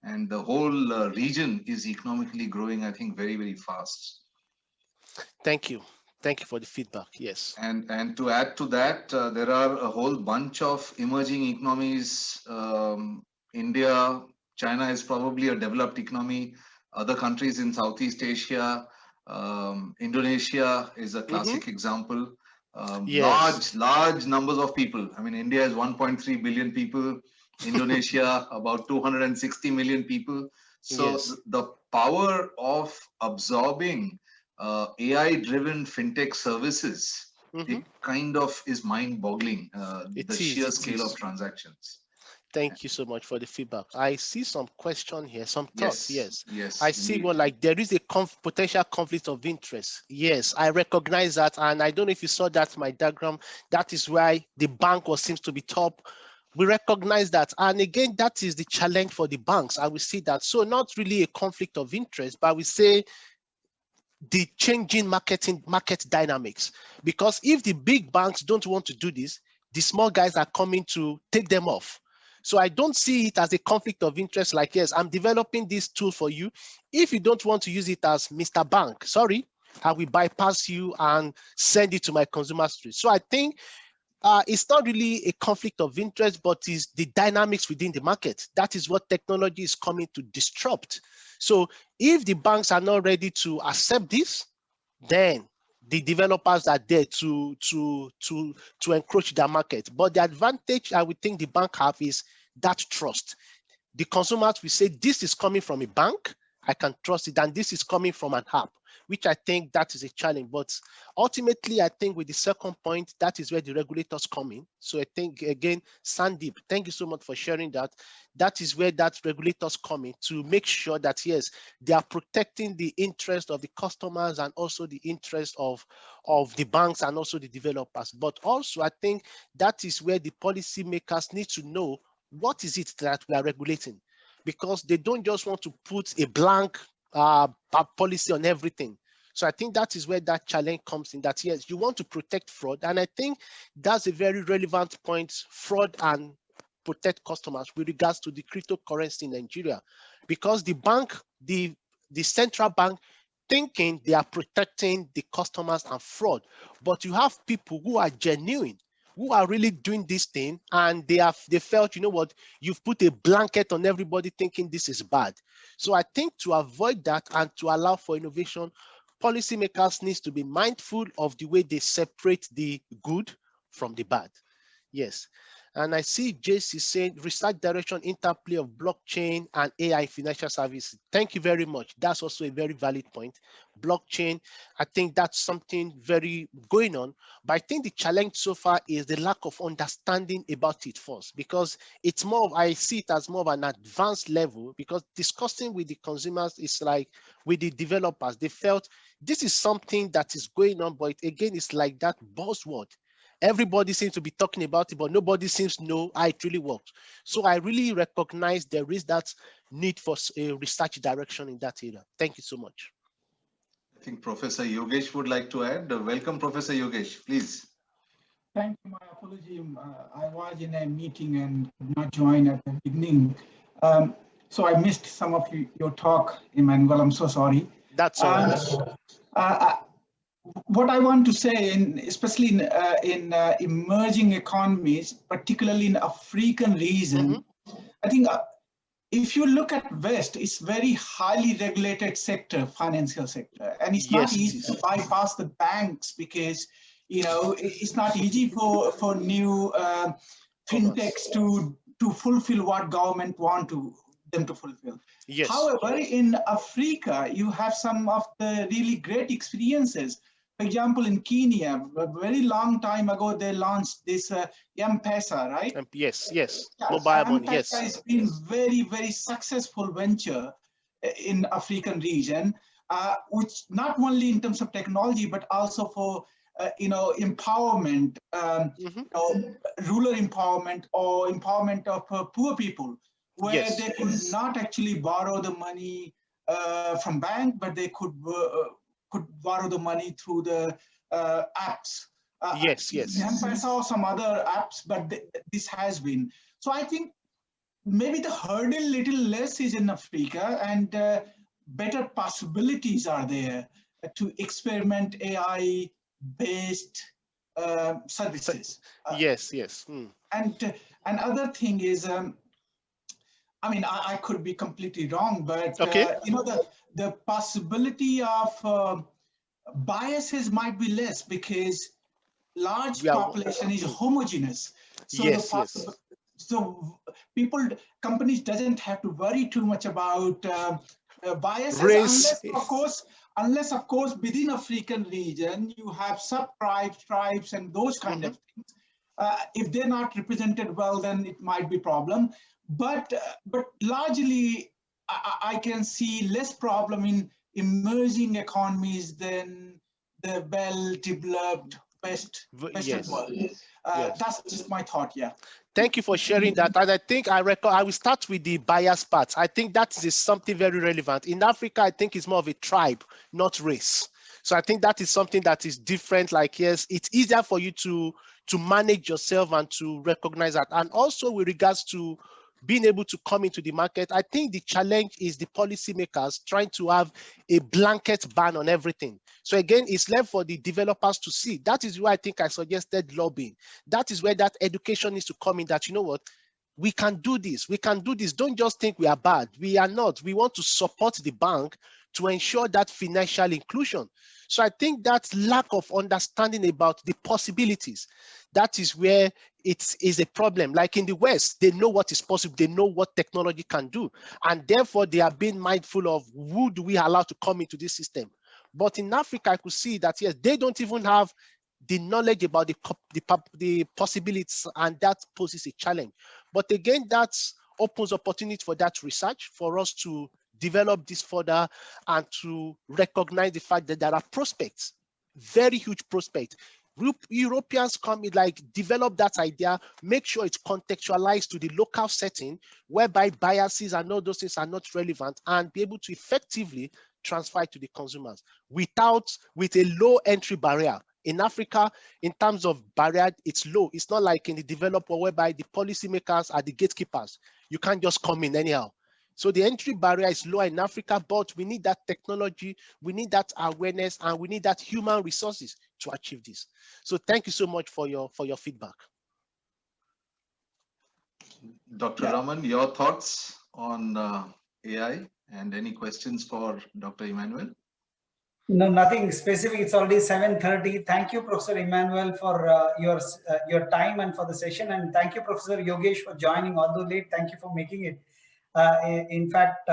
And the whole region is economically growing, I think, very, very fast. Thank you. Thank you for the feedback. Yes. And to add to that, there are a whole bunch of emerging economies. India, China is probably a developed economy. Other countries in Southeast Asia, Indonesia is a classic example. Yes. Large numbers of people. I mean, India is 1.3 billion people. Indonesia, about 260 million people. So Yes. the power of absorbing AI-driven fintech services, it kind of is mind-boggling, the sheer scale of transactions. Thank you so much for the feedback. I see some question here, some thoughts. Yes. Yes, I see indeed. one like there is a potential conflict of interest. Yes, I recognize that. And I don't know if you saw that my diagram. That is why the bank seems to be top. We recognize that. And again, that is the challenge for the banks. I will see that. So not really a conflict of interest, but we say the changing market dynamics. Because if the big banks don't want to do this, the small guys are coming to take them off. So I don't see it as a conflict of interest like, yes, I'm developing this tool for you. If you don't want to use it as Mr. Bank, sorry, I will bypass you and send it to my consumer street. So I think it's not really a conflict of interest, but it's the dynamics within the market. That is what technology is coming to disrupt. So if the banks are not ready to accept this, then the developers are there to encroach their market. But the advantage I would think the bank have is that trust. The consumers will say, this is coming from a bank, I can trust it, and this is coming from an app, which I think that is a challenge. But ultimately, I think with the second point, that is where the regulators come in. So I think, again, Sandeep, thank you so much for sharing that. That is where that regulators come in to make sure that, yes, they are protecting the interest of the customers and also the interest of the banks and also the developers. But also, I think that is where the policymakers need to know what is it that we are regulating, because they don't just want to put a blank policy on everything. So I think that is where that challenge comes in, that yes, you want to protect fraud. And I think that's a very relevant point, fraud and protect customers with regards to the cryptocurrency in Nigeria, because the bank, the central bank, thinking they are protecting the customers and fraud, but you have people who are genuine, who are really doing this thing, and they felt, you know what, you've put a blanket on everybody thinking this is bad. So I think to avoid that and to allow for innovation, policymakers need to be mindful of the way they separate the good from the bad. Yes. And I see JC saying research direction, interplay of blockchain and AI financial services. Thank you very much. That's also a very valid point. Blockchain, I think that's something very going on, but I think the challenge so far is the lack of understanding about it first, because it's more of, I see it as more of an advanced level, because discussing with the consumers is like with the developers, they felt this is something that is going on, but again, it's like that buzzword. Everybody seems to be talking about it, but nobody seems to know how it really works. So I really recognize there is that need for a research direction in that area. Thank you so much. I think Professor Yogesh would like to add. Welcome, Professor Yogesh, please. Thank you. My apology. I was in a meeting and could not join at the beginning. So I missed some of your talk, Emmanuel. I'm so sorry. That's all right. What I want to say, especially in emerging economies, particularly in African region, I think if you look at West, it's very highly regulated sector, financial sector, and it's not easy to bypass the banks because it's not easy for new fintechs to fulfill what government want them to fulfill. Yes. However, in Africa, you have some of the really great experiences. For example, in Kenya, a very long time ago, they launched this M-Pesa, right? Yes, yes. Yeah, Mobile money, M-Pesa yes. has been very, very successful venture in African region, which not only in terms of technology, but also for empowerment, rural empowerment or empowerment of poor people, where they could not actually borrow the money from bank, but they could borrow the money through the apps. Yes. M-Pesa or some other apps, but this has been. So I think maybe the hurdle little less is in Africa, and better possibilities are there to experiment AI-based services. Yes. And another thing is, I mean, I could be completely wrong, but the possibility of biases might be less because large population is homogeneous. So so companies doesn't have to worry too much about biases, unless of course within African region you have tribes and those kind of things. If they're not represented well, then it might be problem. But largely, I can see less problem in emerging economies than the well-developed Western world. That's just my thought. Yeah. Thank you for sharing that. And I think I will start with the bias part. I think that is something very relevant. In Africa, I think it's more of a tribe, not race. So I think that is something that is different. Like, yes, it's easier for you to manage yourself and to recognize that. And also with regards to being able to come into the market, I think the challenge is the policymakers trying to have a blanket ban on everything. So again, it's left for the developers to see. That is why I think I suggested lobbying. That is where that education needs to come in, that, you know what, we can do this. We can do this. Don't just think we are bad. We are not. We want to support the bank to ensure that financial inclusion. So I think that lack of understanding about the possibilities, that is where it is a problem. Like in the West, they know what is possible. They know what technology can do. And therefore, they are being mindful of who do we allow to come into this system. But in Africa, I could see that, yes, they don't even have the knowledge about the possibilities, and that poses a challenge. But again, that opens opportunity for that research, for us to develop this further and to recognize the fact that there are prospects, very huge prospects. Europeans come in, like, develop that idea, make sure it's contextualized to the local setting, whereby biases and all those things are not relevant, and be able to effectively transfer it to the consumers with a low entry barrier. In Africa, in terms of barrier, it's low. It's not like in the developed world, whereby the policymakers are the gatekeepers. You can't just come in anyhow. So the entry barrier is low in Africa, but we need that technology, we need that awareness, and we need that human resources to achieve this. So thank you so much for your feedback. Dr. Raman, your thoughts on AI and any questions for Dr. Emmanuel? No, nothing specific. It's already 7:30. Thank you, Professor Emmanuel, for your time and for the session. And thank you, Professor Yogesh, for joining, although late. Thank you for making it. In fact,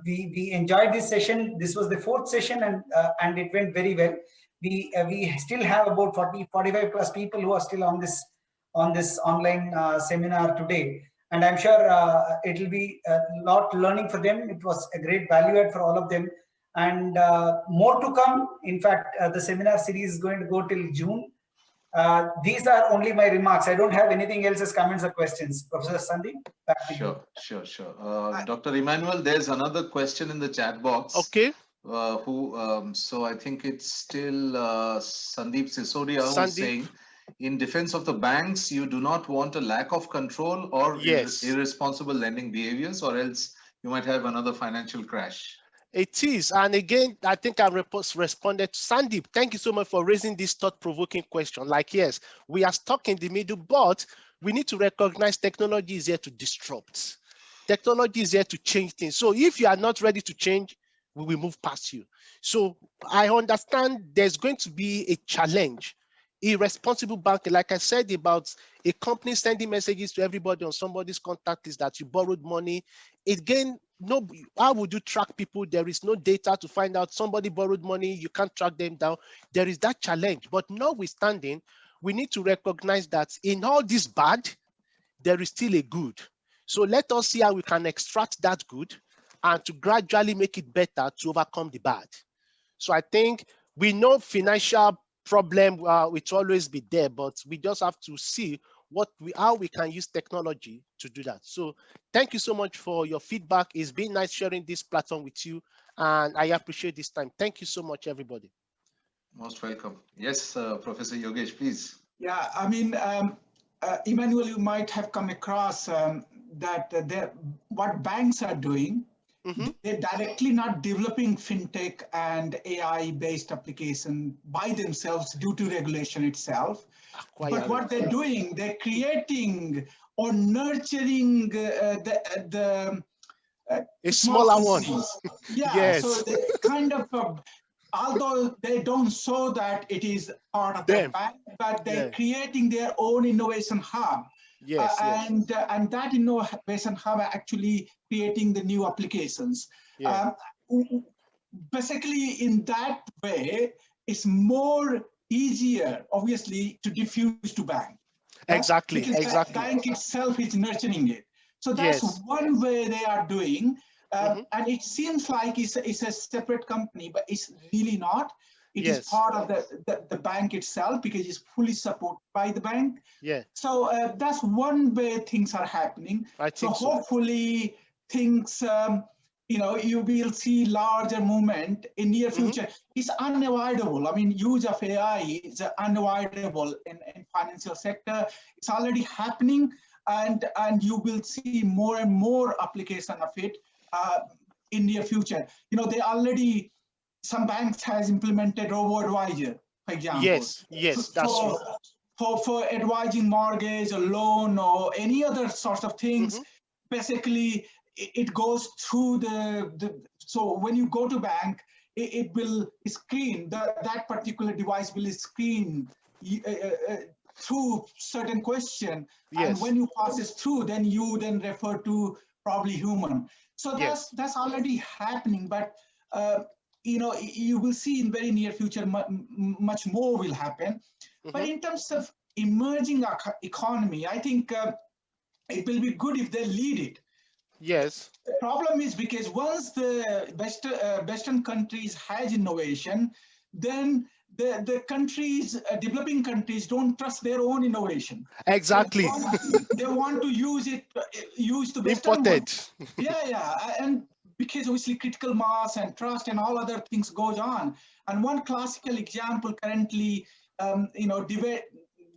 we enjoyed this session. This was the 4th session, and it went very well. We still have about 45 plus people who are still on this online seminar today, and I'm sure it will be a lot learning for them. It was a great value add for all of them, and more to come. In fact, the seminar series is going to go till June. These are only my remarks. I don't have anything else as comments or questions. Professor Sandeep, back to you. Sure. Dr. Emmanuel, there's another question in the chat box. Okay. So I think it's still Sandeep Sisodia who's saying, in defense of the banks, you do not want a lack of control or irresponsible lending behaviors, or else you might have another financial crash. It is. And again, I think I responded to Sandeep. Thank you so much for raising this thought-provoking question. Like, yes, we are stuck in the middle, but we need to recognize technology is here to disrupt. Technology is here to change things. So if you are not ready to change, we will move past you. So I understand there's going to be a challenge. Irresponsible banking, like I said about a company sending messages to everybody on somebody's contact list that you borrowed money. Again, no, how would you track people? There is no data to find out somebody borrowed money. You can't track them down. There is that challenge. But notwithstanding, we need to recognize that in all this bad, there is still a good. So let us see how we can extract that good and to gradually make it better to overcome the bad. So I think we know financial problem will always be there, but we just have to see how we can use technology to do that. So thank you so much for your feedback. It's been nice sharing this platform with you, and I appreciate this time. Thank you so much, everybody. Most welcome. Yes, Professor Yogesh, please. Yeah, I mean, Emmanuel, you might have come across that what banks are doing. They're directly not developing fintech and AI-based application by themselves due to regulation itself. But what they're doing, they're creating or nurturing the smaller one. Yeah, yes. So they kind of, although they don't show that it is part of the bank, but they're creating their own innovation hub. Yes, and that innovation hub actually creating the new applications. Basically, in that way, it's more easier, obviously, to diffuse to bank. Exactly. Because the bank itself is nurturing it. So that's one way they are doing. And it seems like it's a separate company, but it's really not. It is part of the bank itself because it's fully supported by the bank. So that's one way things are happening. So hopefully things, you will see larger movement in near future. It's unavoidable. I mean, use of AI is unavoidable in financial sector. It's already happening, and you will see more and more application of it in near future. They already. Some banks has implemented robo-advisor, for example. Yes, that's true. For advising mortgage or loan or any other sort of things, basically it goes through so when you go to bank, it will screen, that particular device will screen through certain question. And when you pass it through, then you refer to probably human. So that's already happening, but you will see in very near future much more will happen. But in terms of emerging economy, I think it will be good if they lead it. Yes. The problem is because once the Western countries has innovation, then the countries, developing countries, don't trust their own innovation. Exactly. They want to use the Western imported. And because obviously critical mass and trust and all other things goes on. And one classical example currently,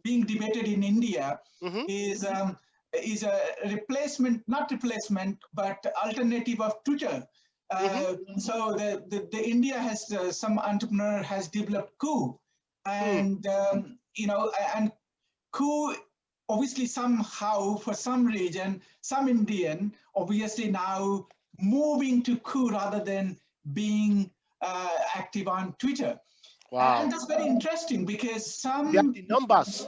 being debated in India is a replacement, not replacement, but alternative of Twitter. So the India has some entrepreneur has developed Coup, and and Coup obviously somehow for some reason some Indian obviously now moving to Coup rather than being active on Twitter. Wow. And that's very interesting because the numbers.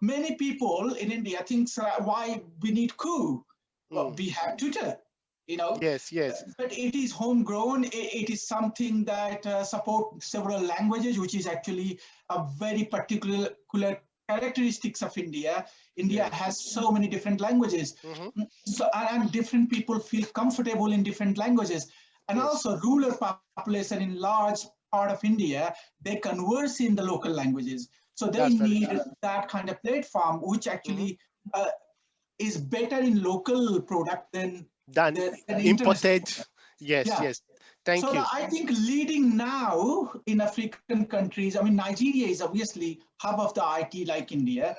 Many people in India think why we need Coup. Well, we have Twitter, Yes. But it is homegrown. It is something that supports several languages, which is actually a very particular characteristics of India. India has so many different languages, so and different people feel comfortable in different languages, and also rural population in large part of India, they converse in the local languages, so they need that kind of platform, which actually is better in local product than imported. Yes. Thank you. So I think leading now in African countries, I mean, Nigeria is obviously hub of the IT like India.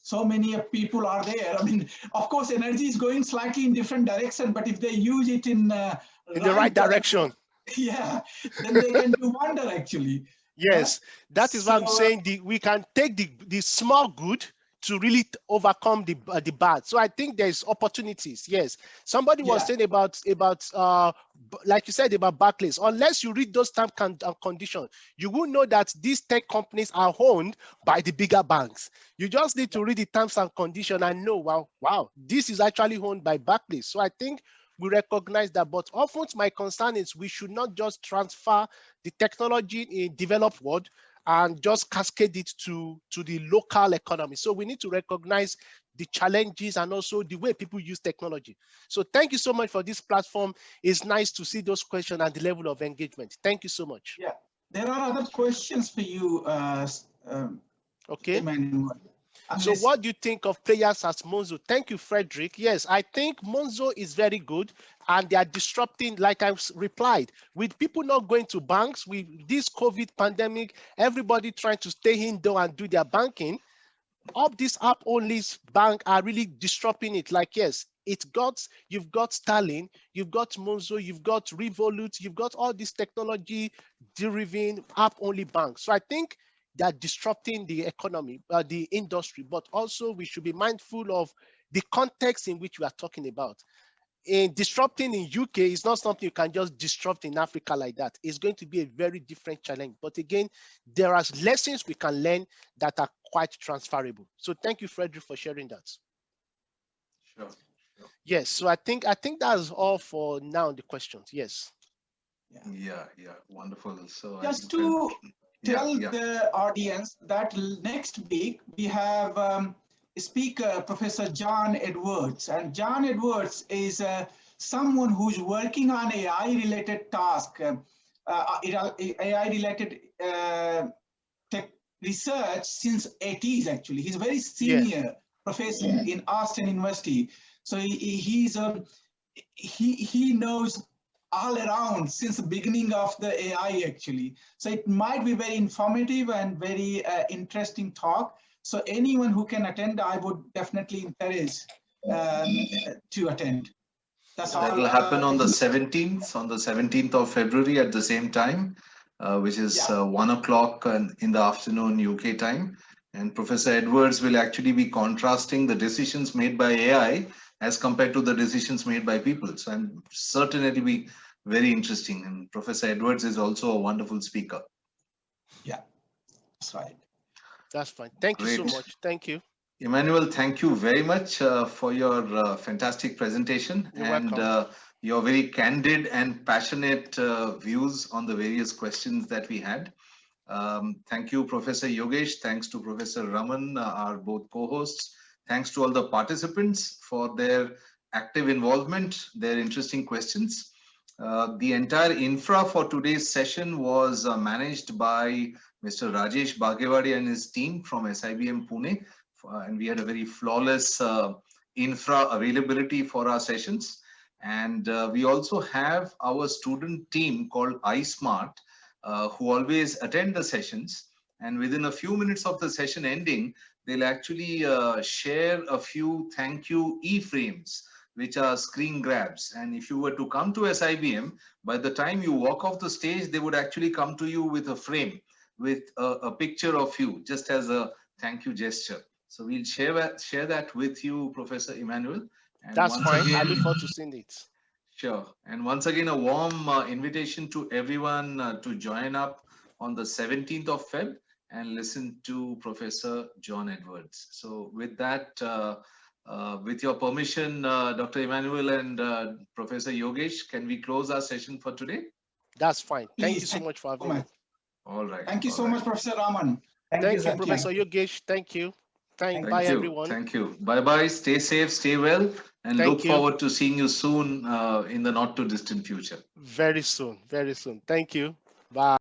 So many people are there. I mean, of course, energy is going slightly in different direction, but if they use it in the right direction, then they can do wonder actually. Yes, that is why I'm saying we can take the small good to really overcome the bad. So I think there's opportunities. Yes, somebody was saying about like you said about Barclays. Unless you read those terms and conditions, you will know that these tech companies are owned by the bigger banks. You just need to read the terms and conditions and know, wow, this is actually owned by Barclays. So I think we recognize that, but often my concern is we should not just transfer the technology in developed world and just cascade it to the local economy. So we need to recognize the challenges and also the way people use technology. So thank you so much for this platform. It's nice to see those questions and the level of engagement. Thank you so much. Yeah, there are other questions for you, okay. Emmanuel. So what do you think of players as Monzo? Thank you, Frederick. Yes, I think Monzo is very good and they are disrupting, like I've replied, with people not going to banks, with this COVID pandemic, everybody trying to stay indoor and do their banking. All these app-only bank are really disrupting it. Like, yes, you've got Starling, you've got Monzo, you've got Revolut, you've got all this technology deriving app-only banks. So I think they're disrupting the economy, the industry, but also we should be mindful of the context in which we are talking about. In disrupting in UK is not something you can just disrupt in Africa like that. It's going to be a very different challenge. But again, there are lessons we can learn that are quite transferable. So thank you, Frederick, for sharing that. Sure. Yes, so I think that's all for now, the questions. Yes. Yeah, wonderful. So just to tell the audience that next week we have speaker, Professor John Edwards. And John Edwards is someone who's working on AI-related tasks, AI-related tech research since 80s, actually. He's a very senior professor in Austin University. So he knows all around since the beginning of the AI, actually. So it might be very informative and very interesting talk. So anyone who can attend, I would definitely encourage to attend. That will happen on the 17th of February at the same time, which is 1 o'clock in the afternoon UK time. And Professor Edwards will actually be contrasting the decisions made by AI as compared to the decisions made by people. So I'm certain it will be very interesting. And Professor Edwards is also a wonderful speaker. Yeah, that's right. That's fine. Thank you so much. Thank you. Emmanuel, thank you very much for your fantastic presentation. You're welcome. Your very candid and passionate views on the various questions that we had. Thank you, Professor Yogesh. Thanks to Professor Raman, our both co-hosts. Thanks to all the participants for their active involvement, their interesting questions. The entire infra for today's session was managed by Mr. Rajesh Bagewadi and his team from SIBM Pune. And we had a very flawless infra availability for our sessions. And we also have our student team called iSmart, who always attend the sessions. And within a few minutes of the session ending, they'll actually share a few thank you e-frames, which are screen grabs. And if you were to come to SIBM, by the time you walk off the stage, they would actually come to you with a frame, with a picture of you, just as a thank you gesture. So we'll share that with you, Professor Emmanuel. And that's fine. I look forward to seeing it. Sure. And once again, a warm invitation to everyone to join up on the 17th of Feb and listen to Professor John Edwards. So with that, with your permission, Dr. Emmanuel and Professor Yogesh, can we close our session for today? That's fine. Thank you so much for having me. All right. Thank you so much, Professor Raman. Thank you, Professor Yogesh. Thank you. Bye, everyone. Thank you. Bye-bye. Stay safe, stay well, and look forward to seeing you soon in the not too distant future. Very soon. Very soon. Thank you. Bye.